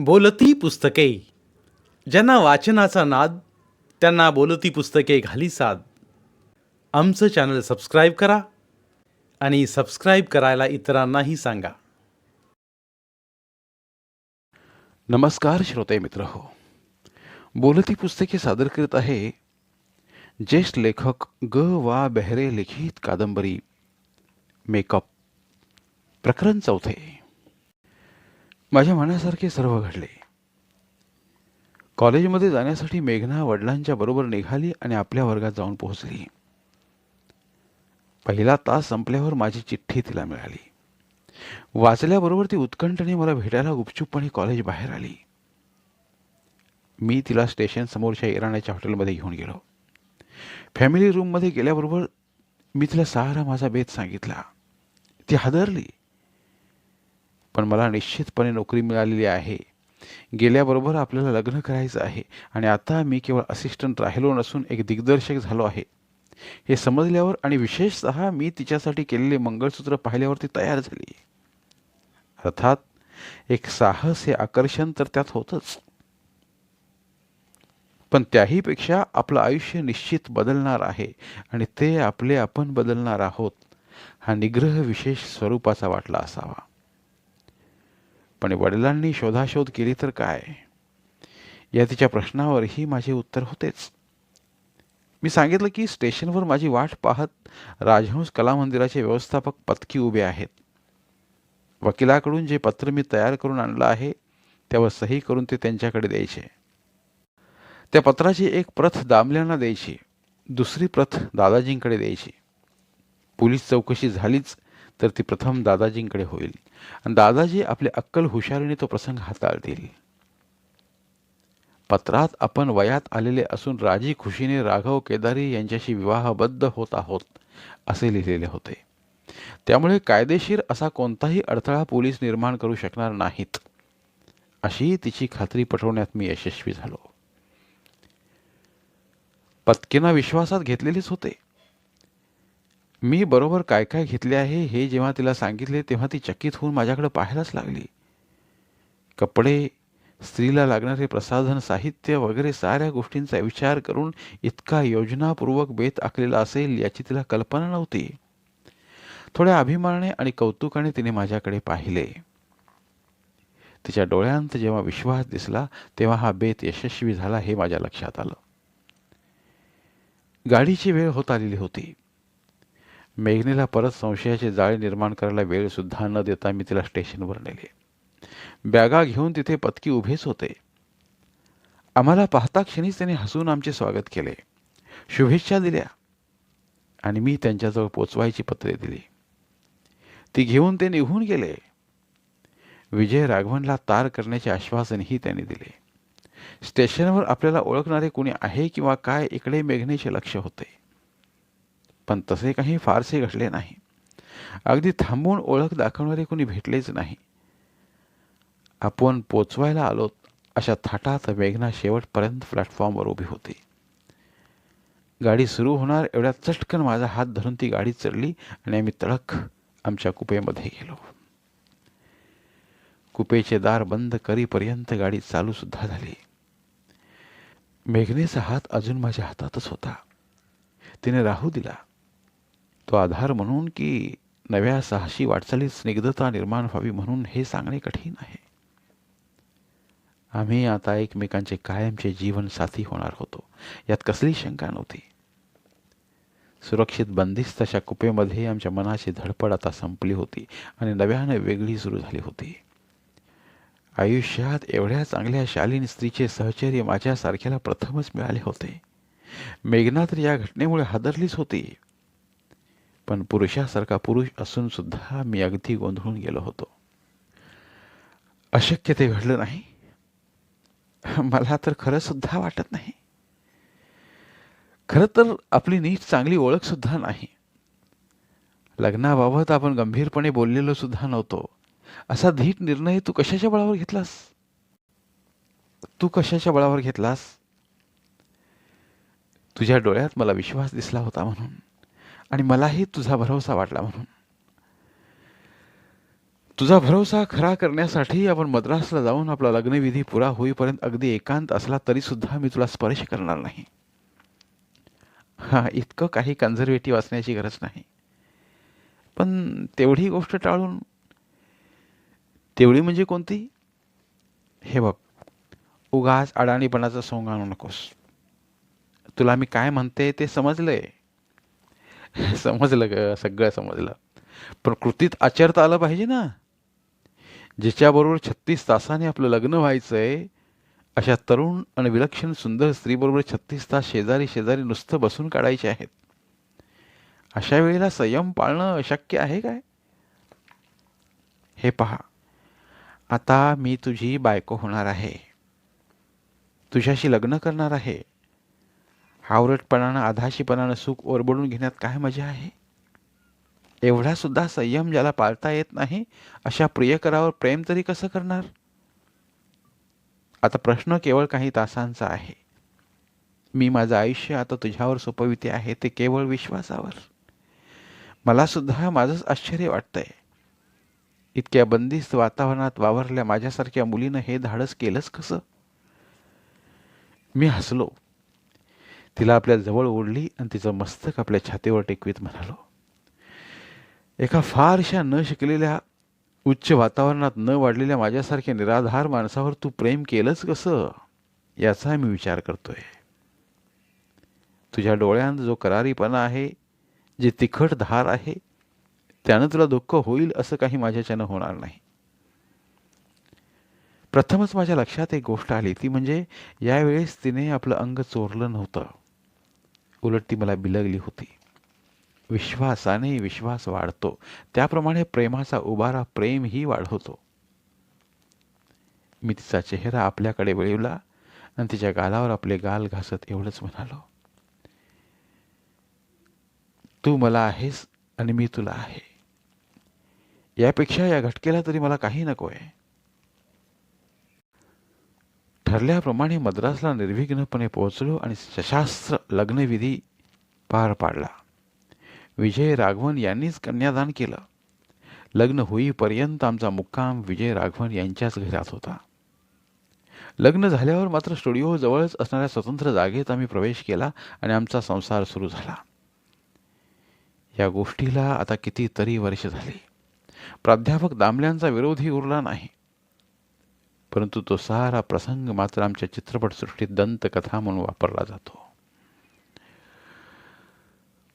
बोलती पुस्तके. ज्यांना वाचनाचा नाद, त्यांना बोलती पुस्तके घाली साद. आमचं चॅनल सबस्क्राईब करा आणि सबस्क्राईब करायला इतरांनाही सांगा. नमस्कार श्रोते मित्र हो. बोलती पुस्तके सादर करीत आहे ज्येष्ठ लेखक ग वा बेहरे लिखित कादंबरी मेकअप, प्रकरण 4. माझ्या मनासारखे सर्व घडले. कॉलेजमध्ये जाण्यासाठी मेघना वडिलांच्या बरोबर निघाली आणि आपल्या वर्गात जाऊन पोहोचली. पहिला तास संपल्यावर माझी चिठ्ठी तिला मिळाली. वाचल्याबरोबर ती उत्कंठेने मला भेटायला गुपचूपपणे कॉलेज बाहेर आली. मी तिला स्टेशन समोरच्या इराण्याच्या हॉटेलमध्ये घेऊन गेलो. फॅमिली रूममध्ये गेल्याबरोबर मी तिला सारा माझा बेत सांगितला. ती हादरली. पण मला निश्चितपणे नोकरी मिळालेली आहे. गेल्याबरोबर आपल्याला लग्न करायचं आहे आणि आता मी केवळ असिस्टंट राहिलो नसून एक दिग्दर्शक झालो आहे हे समजल्यावर आणि विशेषतः मी तिच्यासाठी केलेले मंगळसूत्र पाहिल्यावर ती तयार झाली. अर्थात एक साहस हे आकर्षण तर त्यात होतच, पण त्याहीपेक्षा आपलं आयुष्य निश्चित बदलणार आहे आणि ते आपले आपण बदलणार आहोत हा निग्रह विशेष स्वरूपाचा वाटला असावा. पण वडिलांनी शोधाशोध केली तर काय, या तिच्या प्रश्नावरही माझे उत्तर होतेच. मी सांगितलं की स्टेशनवर माझी वाट पाहत राजहंस कला मंदिराचे व्यवस्थापक पत्की उभे आहेत. वकिलाकडून जे पत्र मी तयार करून आणलं आहे त्यावर सही करून ते त्यांच्याकडे द्यायचे. त्या पत्राची एक प्रत दामल्यांना द्यायची, दुसरी प्रत दादाजींकडे द्यायची. पोलीस चौकशी झालीच तर ती प्रथम दादाजींकडे होईल आणि दादाजी आपले अक्कल हुशारीने तो प्रसंग हाताळतील. पत्रात आपण वयात आलेले असून राजी खुशीने राघव केदारी यांच्याशी विवाहबद्ध होत आहोत असे लिहिलेले होते. त्यामुळे कायदेशीर असा कोणताही अडथळा पोलीस निर्माण करू शकणार नाहीत अशी तिची खात्री पटवण्यात मी यशस्वी झालो. पत्कींना विश्वासात घेतलेलेच होते. मी बरोबर काय काय घेतले आहे हे जेव्हा तिला सांगितले तेव्हा ती चकित होऊन माझ्याकडे पाहायलाच लागली. कपडे, स्त्रीला लागणारे प्रसाधन साहित्य वगैरे साऱ्या गोष्टींचा विचार करून इतका योजनापूर्वक बेत आखलेला असेल याची तिला कल्पना नव्हती. थोड्या अभिमानाने आणि कौतुकाने तिने माझ्याकडे पाहिले. तिच्या डोळ्यांत जेव्हा विश्वास दिसला तेव्हा हा बेत यशस्वी झाला हे माझ्या लक्षात आलं. गाडीची वेळ होत आलेली होती. मेघनेला परत संशयाचे जाळे निर्माण करायला वेळ सुद्धा न देता मी तिला स्टेशनवर नेले. बॅगा घेऊन तिथे पत्की उभेच होते. आम्हाला पाहता क्षणीच त्यांनी हसून आमचे स्वागत केले, शुभेच्छा दिल्या आणि मी त्यांच्याजवळ पोचवायची पत्रे दिली. ती घेऊन ते निघून गेले. विजय राघवनला तार करण्याचे आश्वासनही त्यांनी दिले. स्टेशनवर आपल्याला ओळखणारे कोणी आहे किंवा काय इकडे मेघनेचे लक्ष होते, पण तसे काही फारसे घडले नाही. अगदी थांबून ओळख दाखवणारे कोणी भेटलेच नाही. आपण पोचवायला आलोत अशा थाटात मेघना शेवटपर्यंत प्लॅटफॉर्मवर उभी होती. गाडी सुरू होणार एवढ्या चटकन माझा हात धरून ती गाडी चढली आणि आम्ही तडक आमच्या कुपेमध्ये गेलो. कुपेचे दार बंद करीपर्यंत गाडी चालू सुद्धा झाली. मेघनेचा हात अजून माझ्या हातातच होता. तिने राहू दिला. तो आधार म्हणून की नव्या साहसी वाटचालीत स्निग्धता निर्माण व्हावी म्हणून हे सांगणे कठीण आहे. आम्ही आता एकमेकांचे कायमचे जीवनसाथी होणार होतो यात कसली शंका नव्हती. सुरक्षित बंदिस्त अशा कुपेमध्ये आमच्या मनाची धडपड आता संपली होती आणि नव्याने वेगळी सुरू झाली होती. आयुष्यात एवढ्या चांगल्या शालीन स्त्रीचे सहचर्य माझ्यासारख्याला प्रथमच मिळाले होते. मेघना तर या घटनेमुळे हादरलीच होती, पण पुरुषासारखा पुरुष असून सुद्धा मी अगदी गोंधळून गेलो होतो. अशक्य ते घडलं नाही. मला तर खरं सुद्धा वाटत नाही. खरं तर आपली नीट चांगली ओळख सुद्धा नाही. लग्नाबाबत आपण गंभीरपणे बोललेलो सुद्धा नव्हतो. असा धीट निर्णय तू कशाच्या बळावर घेतलास? तुझ्या डोळ्यात मला विश्वास दिसला होता म्हणून आणि मलाही तुझा भरोसा वाटला म्हणून. तुझा भरोसा खरा करण्यासाठी आपण मद्रासला जाऊन आपला लग्नविधी पुरा होईपर्यंत अगदी एकांत असला तरी सुद्धा मी तुला स्पर्श करणार नाही. हा, इतकं काही कन्झर्वेटिव्ह असण्याची गरज नाही. पण तेवढी गोष्ट टाळून. तेवढी म्हणजे कोणती? हे बघ, उगाच अडाणीपणाचा सोंग आणू नकोस. तुला मी काय म्हणते ते समजलंय. समजलं ग, सगळं समजलं. पण कृतीत आचरता आलं पाहिजे ना. जिच्याबरोबर 36 तासाने आपलं लग्न व्हायचंय अशा तरुण आणि विलक्षण सुंदर स्त्रीबरोबर 36 तास शेजारी शेजारी नुसतं बसून काढायचे आहेत. अशा वेळेला संयम पाळणं अशक्य आहे काय? हे पहा, आता मी तुझी बायको होणार आहे. तुझ्याशी लग्न करणार आहे. हावरटपणानं आधाशीपणानं सुख ओरबडून घेण्यात काय मजा आहे? एवढा सुद्धा संयम ज्याला पाळता येत नाही अशा प्रियकरावर प्रेम तरी कसं करणार? आता प्रश्न केवळ काही तासांचा आहे. मी माझं आयुष्य आता तुझ्यावर सोपविते आहे ते केवळ विश्वासावर. मला सुद्धा माझंच आश्चर्य वाटतंय. इतक्या बंदिस्त वातावरणात वावरल्या माझ्यासारख्या मुलीनं हे धाडस केलंच कसं? मी हसलो. तिला आपल्या जवळ ओढली आणि तिचं मस्तक आपल्या छातीवर टेकवीत म्हणालो, एका फारशा न शिकलेल्या उच्च वातावरणात न वाढलेल्या माझ्यासारख्या निराधार माणसावर तू प्रेम केलंच कसं याचा मी विचार करतोय. तुझ्या डोळ्यांत जो करारीपणा आहे, जे तिखट धार आहे, त्यानं तुला दुःख होईल असं काही माझ्याच्यानं होणार नाही. प्रथमच माझ्या लक्षात एक गोष्ट आली, ती म्हणजे यावेळेस तिने आपलं अंग चोरलं नव्हतं. उलट ती मला बिलगली होती. विश्वासाने विश्वास वाढतो, त्याप्रमाणे प्रेमाचा उभारा प्रेमही वाढवतो. मी तिचा चेहरा आपल्याकडे वळवला आणि तिच्या गालावर आपले गाल घासत एवढंच म्हणालो, तू मला आहेस आणि मी तुला आहे. यापेक्षा या घटकेला तरी मला काही नकोय. ठरल्याप्रमाणे मद्रासला निर्विघ्नपणे पोहोचलो आणि सशास्त्र लग्नविधी पार पाडला. विजय राघवन यांनीच कन्यादान केलं. लग्न होईपर्यंत आमचा मुक्काम विजय राघवन यांच्याच घरात होता. लग्न झाल्यावर मात्र स्टुडिओ जवळच असणाऱ्या स्वतंत्र जागेत आम्ही प्रवेश केला आणि आमचा संसार सुरू झाला. या गोष्टीला आता कितीतरी वर्ष झाली. प्राध्यापक दामल्यांचा विरोधही उरला नाही. परंतु तो सारा प्रसंग मात्र आमच्या चित्रपटसृष्टीत दंतकथा म्हणून वापरला जातो.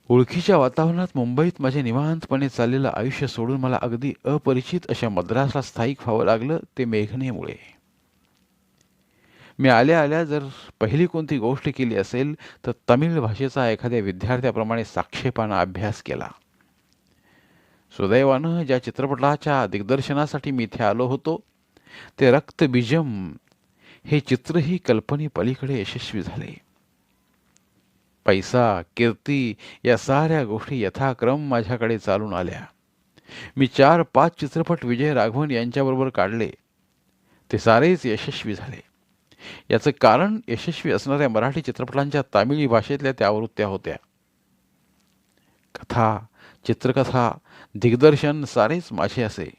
ओळखीच्या वातावरणात मुंबईत माझे निवांतपणे चाललेलं आयुष्य सोडून मला अगदी अपरिचित अशा मद्रासला स्थायिक व्हावं लागलं, ते मेघनेमुळे. मी आल्या आल्या जर पहिली कोणती गोष्ट केली असेल तर तमिळ भाषेचा एखाद्या विद्यार्थ्याप्रमाणे साक्षेपानं अभ्यास केला. सुदैवानं ज्या चित्रपटाच्या दिग्दर्शनासाठी मी इथे आलो होतो ते रक्तबीजम हे चित्रही कल्पनेपलीकडे यशस्वी झाले. पैसा, कीर्ती या साऱ्या गोष्टी यथाक्रम माझ्याकडे चालून आल्या. मी 4-5 चित्रपट विजय राघवन यांच्याबरोबर काढले. ते सारेच यशस्वी झाले. याचं कारण यशस्वी असणाऱ्या मराठी चित्रपटांच्या तामिळी भाषेतल्या त्या आवृत्त्या होत्या. कथा, चित्रकथा, दिग्दर्शन सारेच माझे असे.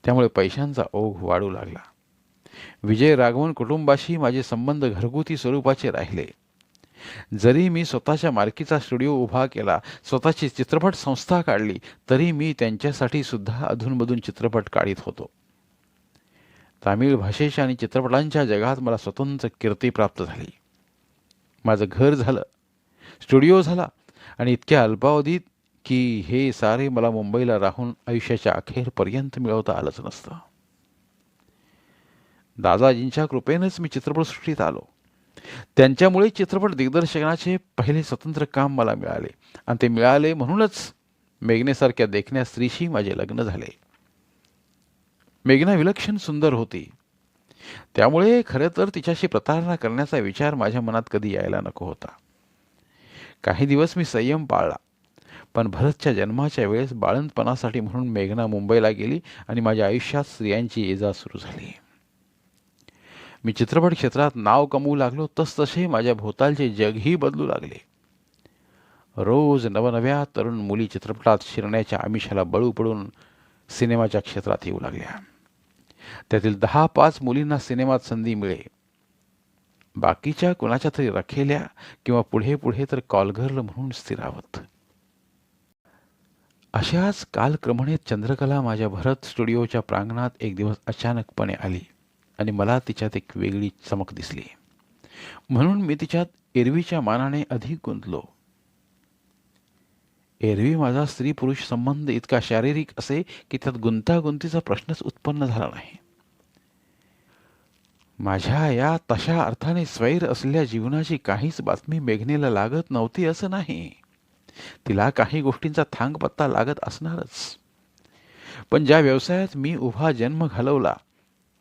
त्यामुळे पैशांचा ओघ वाढू लागला. विजय राघवन कुटुंबाशी माझे संबंध घरगुती स्वरूपाचे राहिले. जरी मी स्वतःच्या मालकीचा स्टुडिओ उभा केला, स्वतःची चित्रपट संस्था काढली, तरी मी त्यांच्यासाठी सुद्धा अधूनमधून चित्रपट काढीत होतो. तामिळ भाषेच्या आणि चित्रपटांच्या जगात मला स्वतंत्र कीर्ती प्राप्त झाली. माझं घर झालं, स्टुडिओ झाला आणि इतक्या अल्पावधीत की हे सारे मला मुंबईला राहून आयुष्याच्या अखेरपर्यंत मिळवता आलंच नसतं. दादाजींच्या कृपेनंच मी चित्रपटसृष्टीत आलो. त्यांच्यामुळे चित्रपट दिग्दर्शनाचे पहिले स्वतंत्र काम मला मिळाले आणि ते मिळाले म्हणूनच मेघनेसारख्या देखण्या स्त्रीशी माझे लग्न झाले. मेघना विलक्षण सुंदर होती. त्यामुळे खरं तर तिच्याशी प्रतारणा करण्याचा विचार माझ्या मनात कधी यायला नको होता. काही दिवस मी संयम पाळला, पण भरतच्या जन्माच्या वेळेस बाळंतपणासाठी म्हणून मेघना मुंबईला गेली आणि माझ्या आयुष्यात स्त्रियांची ये-जा सुरू झाली. मी चित्रपट क्षेत्रात नाव कमवू लागलो, तसतसे माझ्या भोवतालचे जगही बदलू लागले. रोज नवनव्या तरुण मुली चित्रपटात शिरण्याच्या आमिषाला बळू पडून सिनेमाच्या क्षेत्रात येऊ लागल्या. त्यातील 10-5 मुलींना सिनेमात संधी मिळे. बाकीच्या कुणाच्या तरी रखेल्या किंवा पुढे पुढे तर कॉलगर्ल म्हणून स्थिरावत. अशाच कालक्रमणेत चंद्रकला माझ्या भरत स्टुडिओच्या प्रांगणात एक दिवस अचानकपणे आली आणि मला तिच्यात एक वेगळी चमक दिसली. म्हणून मी तिच्यात एरवीच्या मानाने अधिक गुंतलो. एरवी माझा स्त्री पुरुष संबंध इतका शारीरिक असे की त्यात गुंतागुंतीचा प्रश्नच उत्पन्न झाला नाही. माझ्या या तशा अर्थाने स्वैर असलेल्या जीवनाची काहीच बातमी मेघनेला लागत नव्हती असं नाही. तिला काही गोष्टींचा थांगपत्ता लागत असणारच. पण ज्या व्यवसायात मी उभा जन्म घालवला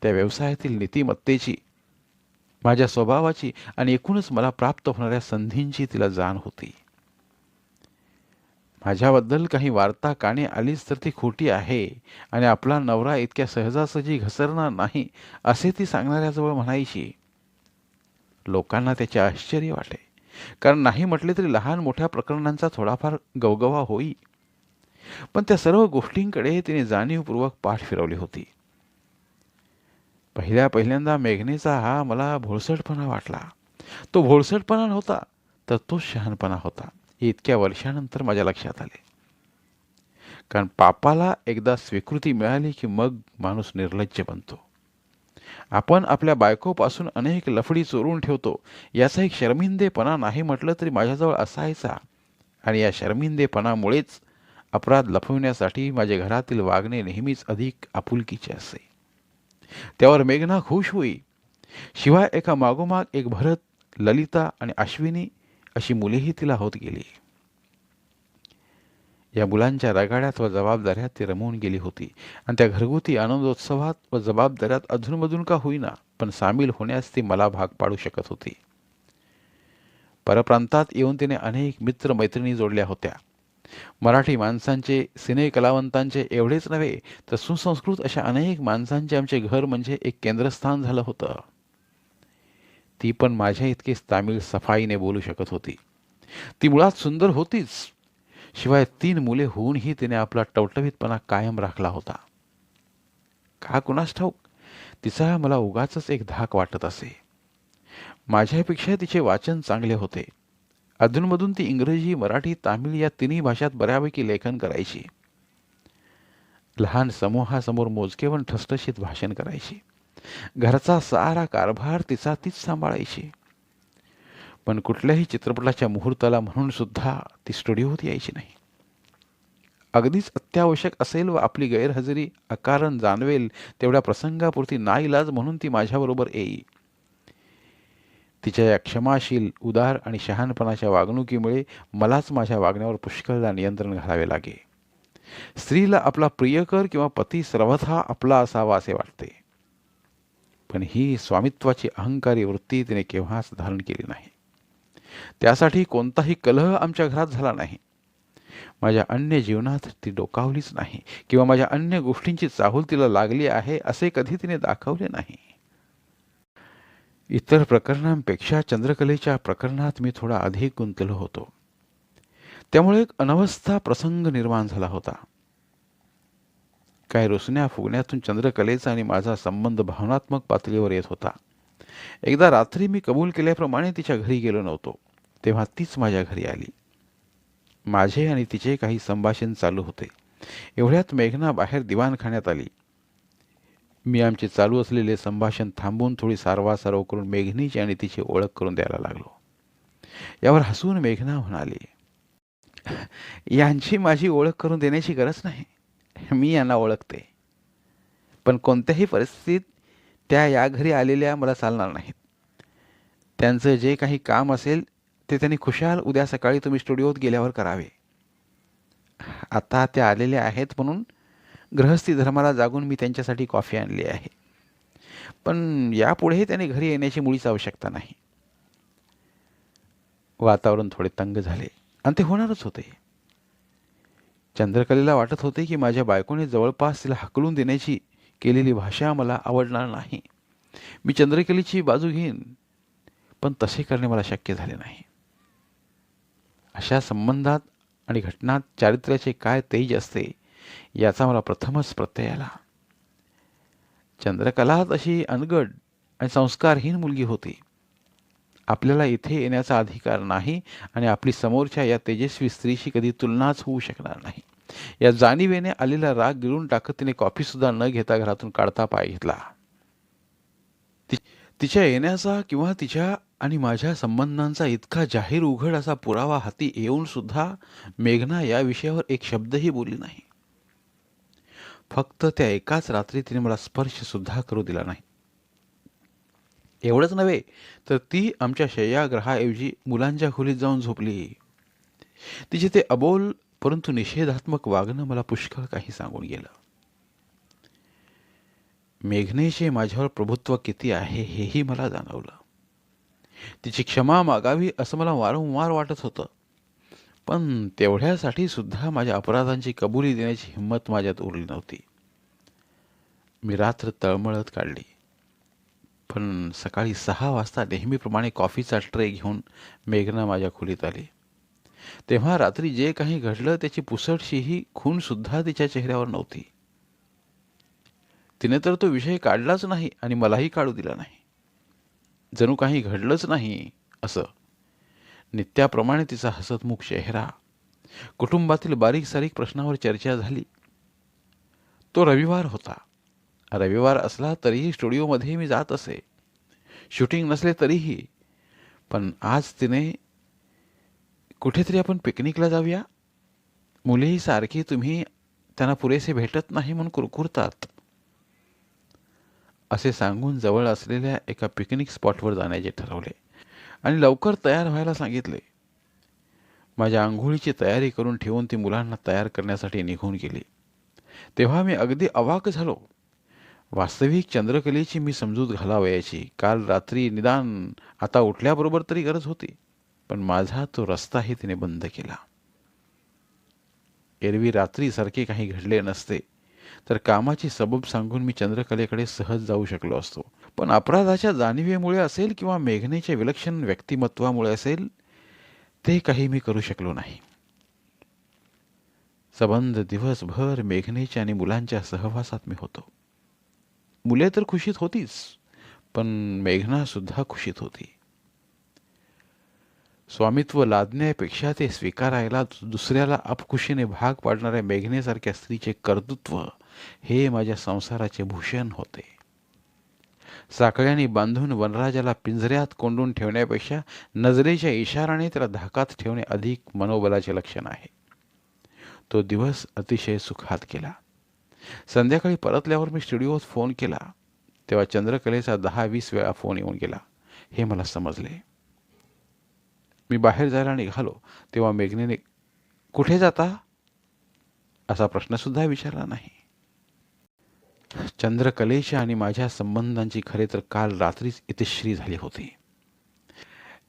त्या व्यवसायातील नीतिमत्तेची, माझ्या स्वभावाची आणि एकूणच मला प्राप्त होणाऱ्या संधींची तिला जाण होती. माझ्याबद्दल काही वार्ता कानी आलीच तर ती खोटी आहे आणि आपला नवरा इतक्या सहजासहजी घसरणार नाही असे ती सांगणाऱ्याजवळ म्हणायची. लोकांना त्याचे आश्चर्य वाटे, कारण नाही म्हटले तरी लहान मोठ्या प्रकरणांचा थोडाफार गवगवा होई. पण त्या सर्व गोष्टींकडे तिने जाणीवपूर्वक पाठ फिरवली होती. पहिल्यांदा मेघनेचा हा मला भोळसटपणा वाटला. तो भोळसटपणा नव्हता तर तो शहाणपणा होता हे इतक्या वर्षानंतर माझ्या लक्षात आले. कारण पापाला एकदा स्वीकृती मिळाली की मग माणूस निर्लज्ज बनतो. आपण आपल्या बायकोपासून अनेक लफडी चोरून ठेवतो याचा एक शर्मिंदेपणा नाही म्हटलं तरी माझ्याजवळ असायचा आणि या शर्मिंदेपणामुळेच अपराध लपवण्यासाठी माझ्या घरातील वागणे नेहमीच अधिक आपुलकीचे असे. त्यावर मेघना खुश होई. शिवाय एका मागोमाग एक भरत, ललिता आणि अश्विनी अशी मुलेही तिला होत गेली. या मुलांच्या रगाड्यात व जबाबदाऱ्यात ती रमवून गेली होती आणि त्या घरगुती आनंदोत्सवात व जबाबदाऱ्यात अधूनमधून का होईना पण सामील होण्यास ती मला भाग पाडू शकत होती. परप्रांतात येऊन तिने अनेक मित्र मैत्रिणी जोडल्या होत्या. मराठी माणसांचे, सिने कलावंतांचे एवढेच नव्हे तर सुसंस्कृत अशा अनेक माणसांचे आमचे घर म्हणजे एक केंद्रस्थान झालं होतं. ती पण माझ्या इतकेच तामिळ सफाईने बोलू शकत होती. ती मुळात सुंदर होतीच, शिवाय 3 मुले होऊनही तिने आपला टवटवीतपणा कायम राखला होता. का कुणास ठाऊक, तिचा मला उगाचच एक धाक वाटत असे. माझ्यापेक्षा तिचे वाचन चांगले होते. अधूनमधून ती इंग्रजी, मराठी, तामिळ या तिन्ही भाषात बऱ्यापैकी लेखन करायची. लहान समूहासमोर मोजके पण ठसठशीत भाषण करायची. घरचा सारा कारभार तीच सांभाळायची. पण कुठल्याही चित्रपटाच्या मुहूर्ताला म्हणून सुद्धा ती स्टुडिओत यायची नाही. अगदीच अत्यावश्यक असेल व आपली गैरहजेरी अकारण जाणवेल तेवढ्या प्रसंगापुरती नाईलाज म्हणून ती माझ्याबरोबर येई. तिच्या या क्षमाशील, उदार आणि शहाणपणाच्या वागणुकीमुळे मलाच माझ्या वागण्यावर पुष्कळदा नियंत्रण घालावे लागे. स्त्रीला आपला प्रियकर किंवा पती सर्वथा आपला असावा असे वाटते. पण ही स्वामित्वाची अहंकारी वृत्ती तिने केव्हाच धारण केली नाही. त्यासाठी कोणताही कलह आमच्या घरात झाला नाही. माझ्या अन्य जीवनात ती डोकावलीच नाही किंवा माझ्या अन्य गोष्टींची चाहूल तिला लागली आहे असे कधी तिने दाखवले नाही. इतर प्रकरणांपेक्षा चंद्रकलेच्या प्रकरणात मी थोडा अधिक गुंतलो होतो. त्यामुळे एक अनवस्था प्रसंग निर्माण झाला होता. काय रुसण्या फुगण्यातून चंद्रकलेचा आणि माझा संबंध भावनात्मक पातळीवर येत होता. एकदा रात्री मी कबूल केल्याप्रमाणे तिच्या घरी गेलो नव्हतो, तेव्हा तीच माझ्या घरी आली. माझे आणि तिचे काही संभाषण चालू होते. एवढ्यात मेघना बाहेर दिवाणखान्यात आली. मी आमचे चालू असलेले संभाषण थांबवून थोडी सारवासारव करून मेघनीची आणि तिची ओळख करून द्यायला लागलो. यावर हसून मेघना म्हणाली, यांची माझी ओळख करून देण्याची गरज नाही. मी यांना ओळखते. पण कोणत्याही परिस्थितीत त्या या घरी आलेल्या मला चालणार नाहीत. त्यांचं जे काही काम असेल ते त्यांनी खुशाल उद्या सकाळी तुम्ही स्टुडिओत गेल्यावर करावे. आता त्या आलेल्या आहेत म्हणून गृहस्थी धर्माला जागून मी त्यांच्यासाठी कॉफी आणली आहे. पण यापुढे त्यांनी घरी येण्याची मुळीच आवश्यकता नाही. वातावरण थोडे तंग झाले आणि ते होणारच होते. चंद्रकलेला वाटत होते की माझ्या बायकोने जवळपास तिला हकलून देण्याची केलेली भाषा मला आवडणार नाही. मी चंद्रकलेची बाजू घेईन, पण तसे करणे मला शक्य झाले नाही. अशा संबंधात आणि घटनात चारित्र्याचे काय तेज असते याचा मला प्रथमच प्रत्यय आला. चंद्रकला तशी अनगड आणि संस्कारहीन मुलगी होती. आपल्याला इथे येण्याचा अधिकार नाही आणि आपली समोरच्या या तेजस्वी स्त्रीशी कधी तुलनाच होऊ शकणार नाही. या जाणीवेने आलेला राग गिळून टाकत तिने कॉफीसुद्धा न घेता घरातून काढता पाय घेतला. तिच्या येण्याचा किंवा तिच्या आणि माझ्या संबंधांचा इतका जाहीर उघड असा पुरावा हाती येऊन सुद्धा मेघना या विषयावर एक शब्दही बोलली नाही. फक्त त्या एकाच रात्री तिने मला स्पर्श सुद्धा करू दिला नाही. एवढंच नव्हे तर ती आमच्या शय्यागृहाऐवजी मुलांच्या खोलीत जाऊन झोपली. तिचे ते अबोल परंतु निषेधात्मक वागणं मला पुष्कळ काही सांगून गेलं. मेघनेचे माझ्यावर प्रभुत्व किती आहे हेही मला जाणवलं. तिची क्षमा मागावी असं मला वारंवार वाटत होतं, पण तेवढ्यासाठी सुद्धा माझ्या अपराधांची कबुली देण्याची हिंमत माझ्यात उरली नव्हती. मी रात्र तळमळत काढली, पण सकाळी 6 वाजता नेहमीप्रमाणे कॉफीचा ट्रे घेऊन मेघना माझ्या खोलीत आली. तेव्हा रात्री जे काही घडलं त्याची पुसटशीही खूणसुद्धा तिच्या चेहऱ्यावर नव्हती. तिने तर तो विषय काढलाच नाही आणि मलाही काढू दिला नाही. जणू काही घडलंच नाही असं. नित्याप्रमाणे तिचा हसतमुख चेहरा. कुटुंबातील बारीक सारीक प्रश्नावर चर्चा झाली. तो रविवार होता. रविवार असला तरीही स्टुडिओमध्ये मी जात असे, शूटिंग नसले तरीही. पण आज तिने कुठेतरी आपण पिकनिकला जाऊया, मुलेही सारखी तुम्ही त्यांना पुरेसे भेटत नाही म्हणून कुरकुरतात, असे सांगून जवळ असलेल्या एका पिकनिक स्पॉटवर जाण्याचे ठरवले आणि लवकर तयार व्हायला सांगितले. माझ्या आंघोळीची तयारी करून ठेवून ती मुलांना तयार करण्यासाठी निघून गेली. तेव्हा मी अगदी अवाक झालो. वास्तविक चंद्रकलेची मी समजूत घालावयाची काल रात्री, निदान आता उठल्याबरोबर तरी गरज होती, पण माझा तो रस्ताही तिने बंद केला. एरवी रात्रीसारखे काही घडले नसते तर कामाची सबब सांगून मी चंद्रकलेकडे सहज जाऊ शकलो असतो. पण अपराधाच्या जाणीवेमुळे असेल किंवा मेघनेच्या विलक्षण व्यक्तिमत्वामुळे असेल, ते काही मी करू शकलो नाही. सबंध दिवसभर मेघनेच्या आणि मुलांच्या सहवासात मी होतो. मुले तर खुशीत होतीच, पण मेघना सुद्धा खुशीत होती. स्वामित्व लादण्यापेक्षा ते स्वीकारायला दुसऱ्याला अपखुशीने भाग पाडणाऱ्या मेघनेसारख्या स्त्रीचे कर्तृत्व हे माझ्या संसाराचे भूषण होते. साखळ्यांनी बांधून वनराजाला पिंजऱ्यात कोंडून ठेवण्यापेक्षा नजरेच्या इशाराने त्याला धाकात ठेवणे अधिक मनोबलाचे लक्षण आहे. तो दिवस अतिशय सुखात गेला. संध्याकाळी परतल्यावर मी स्टुडिओत फोन केला तेव्हा चंद्रकलेचा 10-20 वेळा फोन येऊन गेला हे मला समजले. मी बाहेर जायला निघालो तेव्हा मेघनेने कुठे जाता असा प्रश्नसुद्धा विचारला नाही. चंद्रकलेच्या आणि माझ्या संबंधांची खरे तर काल रात्रीच इतिश्री झाली होती.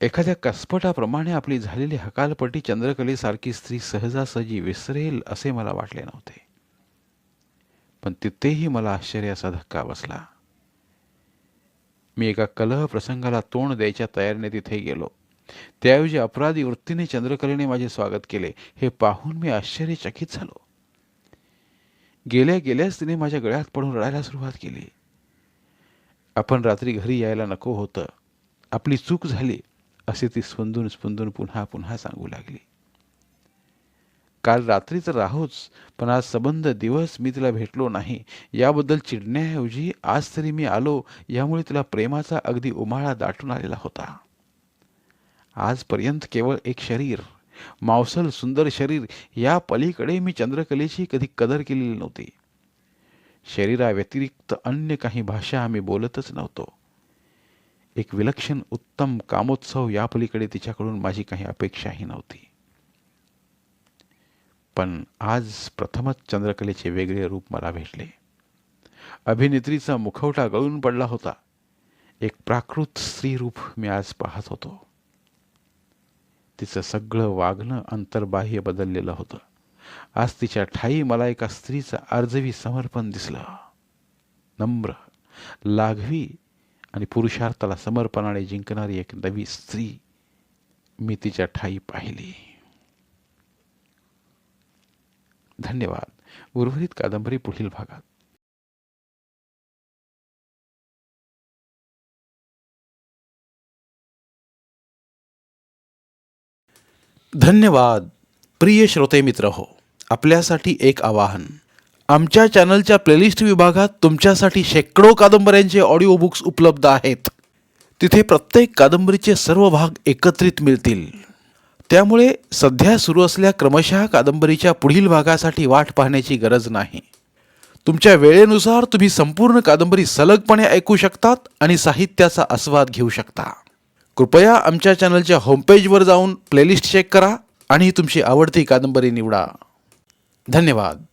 एखाद्या कसपटाप्रमाणे आपली झालेली हकालपट्टी चंद्रकलेसारखी स्त्री सहजासहजी विसरेल असे मला वाटले नव्हते. पण तिथेही मला आश्चर्याचा धक्का बसला. मी एका कलह प्रसंगाला तोंड द्यायच्या तयारीने तिथे गेलो. त्याऐवजी अपराधी वृत्तीने चंद्रकलेने माझे स्वागत केले. हे पाहून मी आश्चर्यचकित झालो. गेल्या गेल्याच तिने माझ्या गळ्यात पडून रडायला सुरुवात केली. आपण रात्री घरी यायला नको होतं, आपली चूक झाली असे ती स्पंदून स्पंदून पुन्हा पुन्हा सांगू लागली. काल रात्री तर राहोच, पण आज सबंध दिवस मी तिला भेटलो नाही याबद्दल चिडण्याऐवजी आज तरी मी आलो यामुळे तिला प्रेमाचा अगदी उमाळा दाटून आलेला होता. आजपर्यंत केवळ एक शरीर, मावसल सुंदर शरीर, या पलीकडे मी चंद्रकलेची कधी कदर केलेली नव्हती. शरीराव्यतिरिक्त अन्य काही भाषा आम्ही बोलतच नव्हतो. एक विलक्षण उत्तम कामोत्सव या पलीकडे तिच्याकडून माझी काही अपेक्षाही नव्हती. पण आज प्रथमच चंद्रकलेचे वेगळे रूप मला भेटले. अभिनेत्रीचा मुखवटा गळून पडला होता. एक प्राकृत स्त्रीरूप मी आज पाहत होतो. तिचं सगळं वागणं अंतर्बाह्य बदललेलं होतं. आज तिच्या ठाई मला एका स्त्रीचं आर्जवी समर्पण दिसलं. नम्र, लाघवी आणि पुरुषार्थाला समर्पणाने जिंकणारी एक नवी स्त्री मी तिच्या ठाई पाहिली. धन्यवाद. उर्वरित कादंबरी पुढील भागात. धन्यवाद प्रिय श्रोते मित्र हो. आपल्यासाठी एक आवाहन. आमच्या चॅनलच्या प्लेलिस्ट विभागात तुमच्यासाठी शेकडो कादंबऱ्यांचे ऑडिओ बुक्स उपलब्ध आहेत. तिथे प्रत्येक कादंबरीचे सर्व भाग एकत्रित मिळतील. त्यामुळे सध्या सुरू असलेल्या क्रमशः कादंबरीच्या पुढील भागासाठी वाट पाहण्याची गरज नाही. तुमच्या वेळेनुसार तुम्ही संपूर्ण कादंबरी सलगपणे ऐकू शकतात आणि साहित्याचा आस्वाद घेऊ शकता. कृपया आमच्या चॅनलच्या होमपेजवर जाऊन प्लेलिस्ट चेक करा आणि तुमची आवडती कादंबरी निवडा. धन्यवाद.